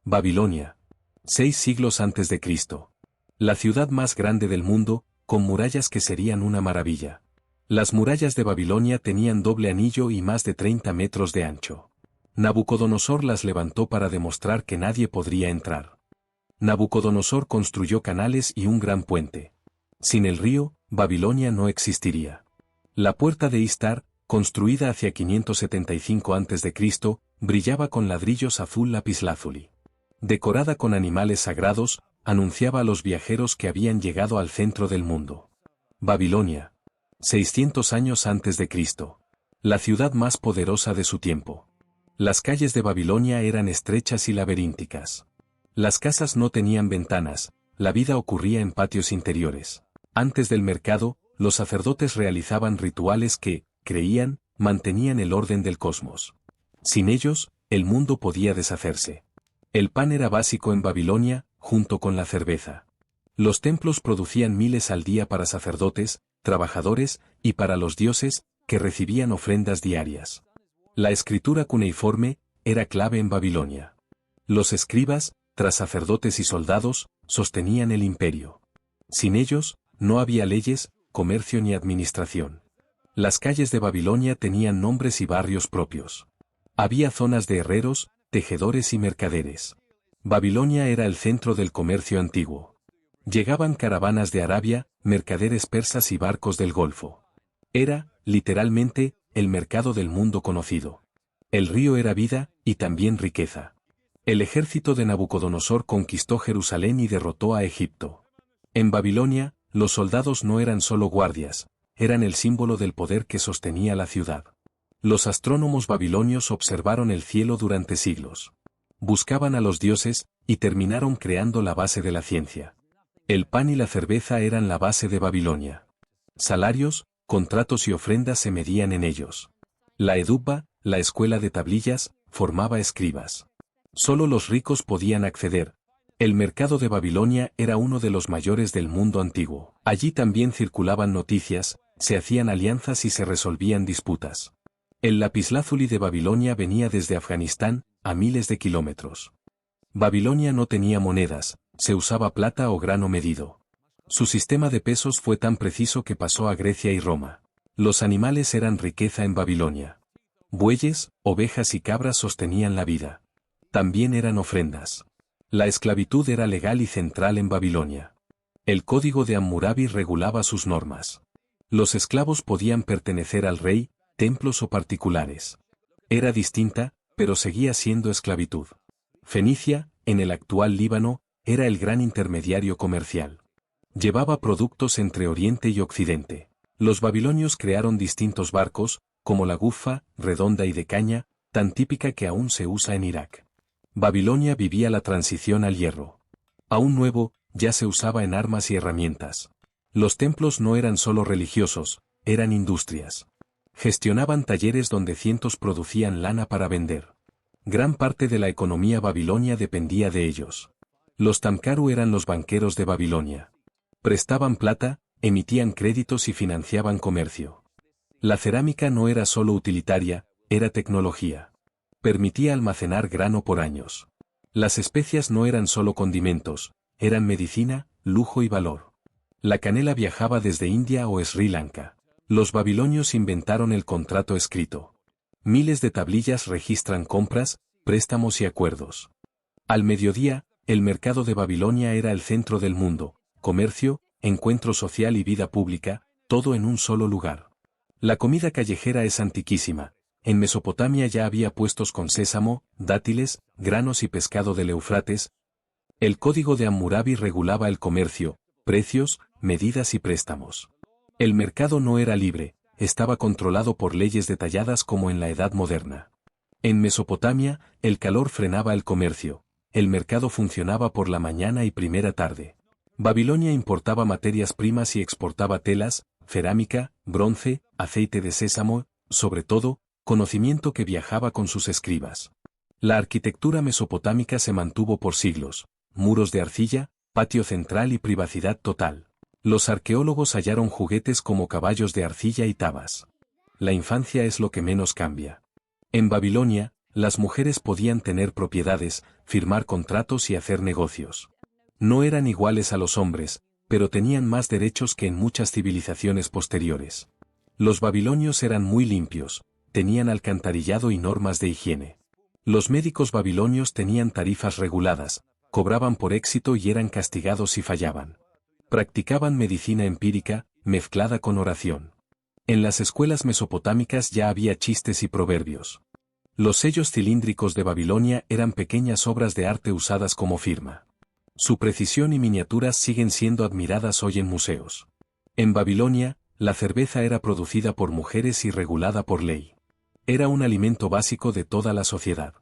Babilonia. 6 siglos antes de Cristo. La ciudad más grande del mundo, con murallas que serían una maravilla. Las murallas de Babilonia tenían doble anillo y más de 30 metros de ancho. Nabucodonosor las levantó para demostrar que nadie podría entrar. Nabucodonosor construyó canales y un gran puente. Sin el río, Babilonia no existiría. La puerta de Istar, construida hacia 575 a.C., brillaba con ladrillos azul lapislázuli. Decorada con animales sagrados, anunciaba a los viajeros que habían llegado al centro del mundo. Babilonia. 600 años antes de Cristo. La ciudad más poderosa de su tiempo. Las calles de Babilonia eran estrechas y laberínticas. Las casas no tenían ventanas, la vida ocurría en patios interiores. Antes del mercado, los sacerdotes realizaban rituales que, creían, mantenían el orden del cosmos. Sin ellos, el mundo podía deshacerse. El pan era básico en Babilonia, junto con la cerveza. Los templos producían miles al día para sacerdotes, trabajadores, y para los dioses, que recibían ofrendas diarias. La escritura cuneiforme era clave en Babilonia. Los escribas, tras sacerdotes y soldados, sostenían el imperio. Sin ellos, no había leyes, comercio ni administración. Las calles de Babilonia tenían nombres y barrios propios. Había zonas de herreros, tejedores y mercaderes. Babilonia era el centro del comercio antiguo. Llegaban caravanas de Arabia, mercaderes persas y barcos del Golfo. Era, literalmente, el mercado del mundo conocido. El río era vida, y también riqueza. El ejército de Nabucodonosor conquistó Jerusalén y derrotó a Egipto. En Babilonia, los soldados no eran solo guardias, eran el símbolo del poder que sostenía la ciudad. Los astrónomos babilonios observaron el cielo durante siglos. Buscaban a los dioses, y terminaron creando la base de la ciencia. El pan y la cerveza eran la base de Babilonia. Salarios, contratos y ofrendas se medían en ellos. La edubba, la escuela de tablillas, formaba escribas. Solo los ricos podían acceder. El mercado de Babilonia era uno de los mayores del mundo antiguo. Allí también circulaban noticias, se hacían alianzas y se resolvían disputas. El lapislázuli de Babilonia venía desde Afganistán, a miles de kilómetros. Babilonia no tenía monedas, se usaba plata o grano medido. Su sistema de pesos fue tan preciso que pasó a Grecia y Roma. Los animales eran riqueza en Babilonia. Bueyes, ovejas y cabras sostenían la vida. También eran ofrendas. La esclavitud era legal y central en Babilonia. El código de Hammurabi regulaba sus normas. Los esclavos podían pertenecer al rey, templos o particulares. Era distinta, pero seguía siendo esclavitud. Fenicia, en el actual Líbano, era el gran intermediario comercial. Llevaba productos entre Oriente y Occidente. Los babilonios crearon distintos barcos, como la gufa, redonda y de caña, tan típica que aún se usa en Irak. Babilonia vivía la transición al hierro. Aún nuevo, ya se usaba en armas y herramientas. Los templos no eran solo religiosos, eran industrias. Gestionaban talleres donde cientos producían lana para vender. Gran parte de la economía babilonia dependía de ellos. Los tamkaru eran los banqueros de Babilonia. Prestaban plata, emitían créditos y financiaban comercio. La cerámica no era solo utilitaria, era tecnología. Permitía almacenar grano por años. Las especias no eran solo condimentos, eran medicina, lujo y valor. La canela viajaba desde India o Sri Lanka. Los babilonios inventaron el contrato escrito. Miles de tablillas registran compras, préstamos y acuerdos. Al mediodía, el mercado de Babilonia era el centro del mundo, comercio, encuentro social y vida pública, todo en un solo lugar. La comida callejera es antiquísima. En Mesopotamia ya había puestos con sésamo, dátiles, granos y pescado del Éufrates. El código de Hammurabi regulaba el comercio, precios, medidas y préstamos. El mercado no era libre, estaba controlado por leyes detalladas como en la Edad Moderna. En Mesopotamia, el calor frenaba el comercio, el mercado funcionaba por la mañana y primera tarde. Babilonia importaba materias primas y exportaba telas, cerámica, bronce, aceite de sésamo, sobre todo, conocimiento que viajaba con sus escribas. La arquitectura mesopotámica se mantuvo por siglos, muros de arcilla, patio central y privacidad total. Los arqueólogos hallaron juguetes como caballos de arcilla y tabas. La infancia es lo que menos cambia. En Babilonia, las mujeres podían tener propiedades, firmar contratos y hacer negocios. No eran iguales a los hombres, pero tenían más derechos que en muchas civilizaciones posteriores. Los babilonios eran muy limpios, tenían alcantarillado y normas de higiene. Los médicos babilonios tenían tarifas reguladas, cobraban por éxito y eran castigados si fallaban. Practicaban medicina empírica, mezclada con oración. En las escuelas mesopotámicas ya había chistes y proverbios. Los sellos cilíndricos de Babilonia eran pequeñas obras de arte usadas como firma. Su precisión y miniaturas siguen siendo admiradas hoy en museos. En Babilonia, la cerveza era producida por mujeres y regulada por ley. Era un alimento básico de toda la sociedad.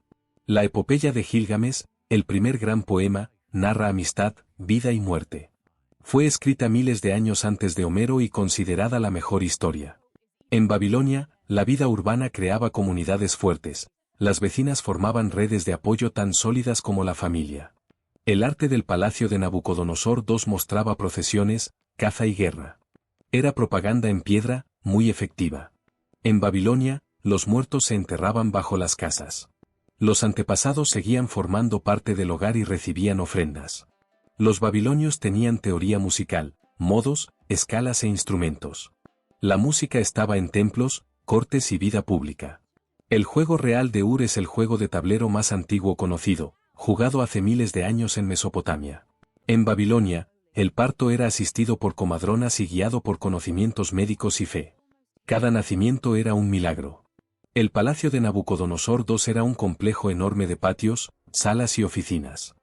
La epopeya de Gilgamesh, el primer gran poema, narra amistad, vida y muerte. Fue escrita miles de años antes de Homero y considerada la mejor historia. En Babilonia, la vida urbana creaba comunidades fuertes, las vecinas formaban redes de apoyo tan sólidas como la familia. El arte del palacio de Nabucodonosor II mostraba procesiones, caza y guerra. Era propaganda en piedra, muy efectiva. En Babilonia, los muertos se enterraban bajo las casas. Los antepasados seguían formando parte del hogar y recibían ofrendas. Los babilonios tenían teoría musical, modos, escalas e instrumentos. La música estaba en templos, cortes y vida pública. El juego real de Ur es el juego de tablero más antiguo conocido, jugado hace miles de años en Mesopotamia. En Babilonia, el parto era asistido por comadronas y guiado por conocimientos médicos y fe. Cada nacimiento era un milagro. El palacio de Nabucodonosor II era un complejo enorme de patios, salas y oficinas.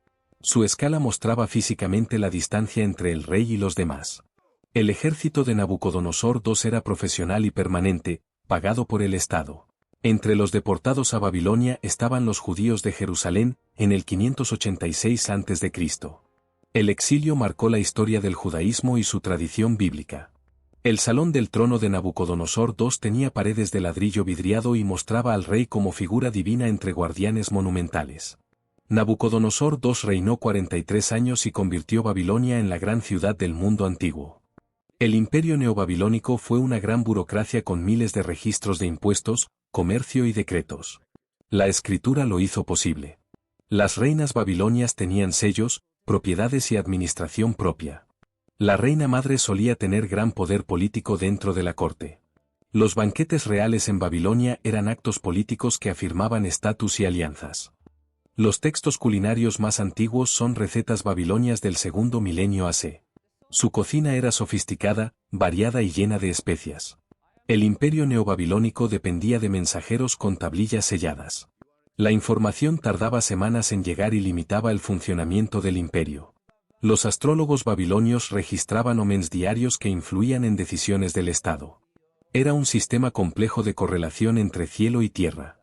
Su escala mostraba físicamente la distancia entre el rey y los demás. El ejército de Nabucodonosor II era profesional y permanente, pagado por el Estado. Entre los deportados a Babilonia estaban los judíos de Jerusalén, en el 586 a.C. El exilio marcó la historia del judaísmo y su tradición bíblica. El salón del trono de Nabucodonosor II tenía paredes de ladrillo vidriado y mostraba al rey como figura divina entre guardianes monumentales. Nabucodonosor II reinó 43 años y convirtió Babilonia en la gran ciudad del mundo antiguo. El imperio neobabilónico fue una gran burocracia con miles de registros de impuestos, comercio y decretos. La escritura lo hizo posible. Las reinas babilonias tenían sellos, propiedades y administración propia. La reina madre solía tener gran poder político dentro de la corte. Los banquetes reales en Babilonia eran actos políticos que afirmaban estatus y alianzas. Los textos culinarios más antiguos son recetas babilonias del segundo milenio AC. Su cocina era sofisticada, variada y llena de especias. El imperio neobabilónico dependía de mensajeros con tablillas selladas. La información tardaba semanas en llegar y limitaba el funcionamiento del imperio. Los astrólogos babilonios registraban omens diarios que influían en decisiones del Estado. Era un sistema complejo de correlación entre cielo y tierra.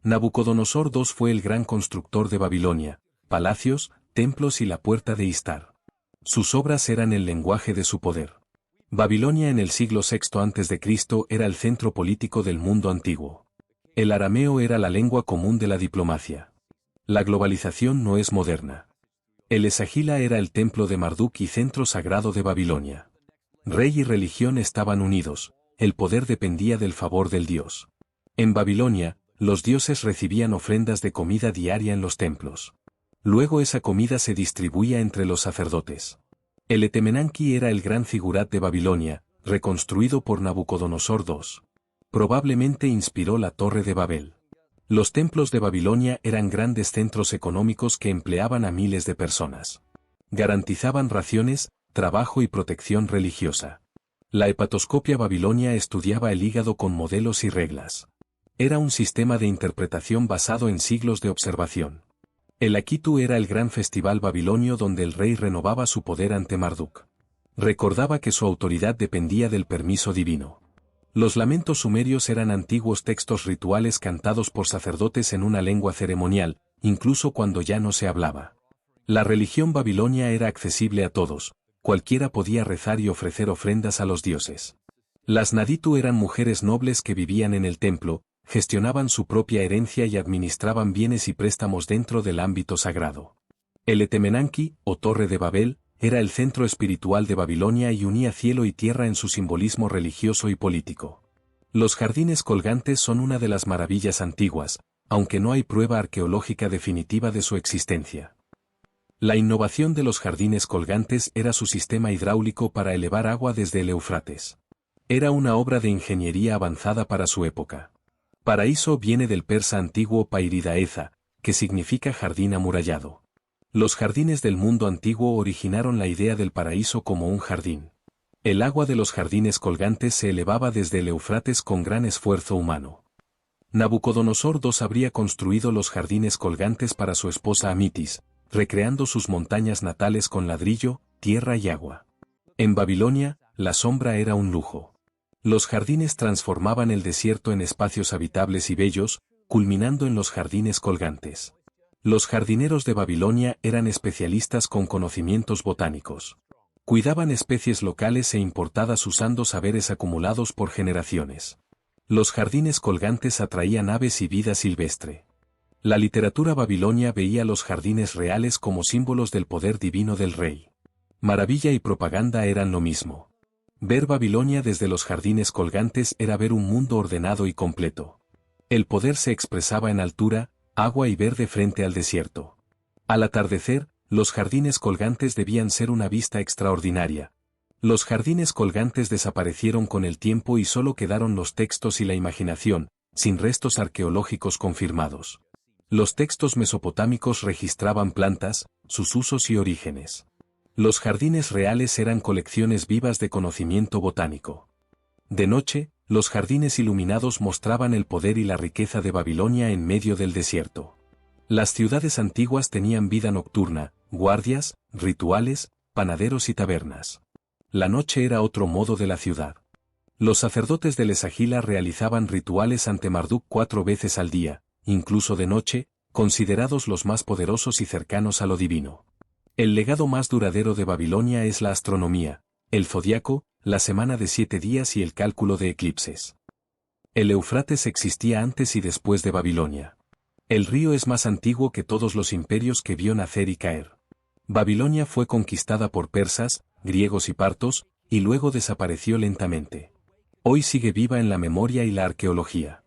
Nabucodonosor II fue el gran constructor de Babilonia, palacios, templos y la puerta de Istar. Sus obras eran el lenguaje de su poder. Babilonia en el siglo VI a.C. era el centro político del mundo antiguo. El arameo era la lengua común de la diplomacia. La globalización no es moderna. El Esagila era el templo de Marduk y centro sagrado de Babilonia. Rey y religión estaban unidos, el poder dependía del favor del dios. En Babilonia, los dioses recibían ofrendas de comida diaria en los templos. Luego esa comida se distribuía entre los sacerdotes. El Etemenanki era el gran figurat de Babilonia, reconstruido por Nabucodonosor II. Probablemente inspiró la Torre de Babel. Los templos de Babilonia eran grandes centros económicos que empleaban a miles de personas. Garantizaban raciones, trabajo y protección religiosa. La hepatoscopia babilonia estudiaba el hígado con modelos y reglas. Era un sistema de interpretación basado en siglos de observación. El Akitu era el gran festival babilonio donde el rey renovaba su poder ante Marduk. Recordaba que su autoridad dependía del permiso divino. Los lamentos sumerios eran antiguos textos rituales cantados por sacerdotes en una lengua ceremonial, incluso cuando ya no se hablaba. La religión babilonia era accesible a todos, cualquiera podía rezar y ofrecer ofrendas a los dioses. Las Naditu eran mujeres nobles que vivían en el templo, gestionaban su propia herencia y administraban bienes y préstamos dentro del ámbito sagrado. El Etemenanki, o Torre de Babel, era el centro espiritual de Babilonia y unía cielo y tierra en su simbolismo religioso y político. Los jardines colgantes son una de las maravillas antiguas, aunque no hay prueba arqueológica definitiva de su existencia. La innovación de los jardines colgantes era su sistema hidráulico para elevar agua desde el Éufrates. Era una obra de ingeniería avanzada para su época. Paraíso viene del persa antiguo Pairidaeza, que significa jardín amurallado. Los jardines del mundo antiguo originaron la idea del paraíso como un jardín. El agua de los jardines colgantes se elevaba desde el Éufrates con gran esfuerzo humano. Nabucodonosor II habría construido los jardines colgantes para su esposa Amitis, recreando sus montañas natales con ladrillo, tierra y agua. En Babilonia, la sombra era un lujo. Los jardines transformaban el desierto en espacios habitables y bellos, culminando en los jardines colgantes. Los jardineros de Babilonia eran especialistas con conocimientos botánicos. Cuidaban especies locales e importadas usando saberes acumulados por generaciones. Los jardines colgantes atraían aves y vida silvestre. La literatura babilonia veía los jardines reales como símbolos del poder divino del rey. Maravilla y propaganda eran lo mismo. Ver Babilonia desde los jardines colgantes era ver un mundo ordenado y completo. El poder se expresaba en altura, agua y verde frente al desierto. Al atardecer, los jardines colgantes debían ser una vista extraordinaria. Los jardines colgantes desaparecieron con el tiempo y solo quedaron los textos y la imaginación, sin restos arqueológicos confirmados. Los textos mesopotámicos registraban plantas, sus usos y orígenes. Los jardines reales eran colecciones vivas de conocimiento botánico. De noche, los jardines iluminados mostraban el poder y la riqueza de Babilonia en medio del desierto. Las ciudades antiguas tenían vida nocturna, guardias, rituales, panaderos y tabernas. La noche era otro modo de la ciudad. Los sacerdotes del Esagila realizaban rituales ante Marduk 4 veces al día, incluso de noche, considerados los más poderosos y cercanos a lo divino. El legado más duradero de Babilonia es la astronomía, el zodiaco, la semana de 7 días y el cálculo de eclipses. El Éufrates existía antes y después de Babilonia. El río es más antiguo que todos los imperios que vio nacer y caer. Babilonia fue conquistada por persas, griegos y partos, y luego desapareció lentamente. Hoy sigue viva en la memoria y la arqueología.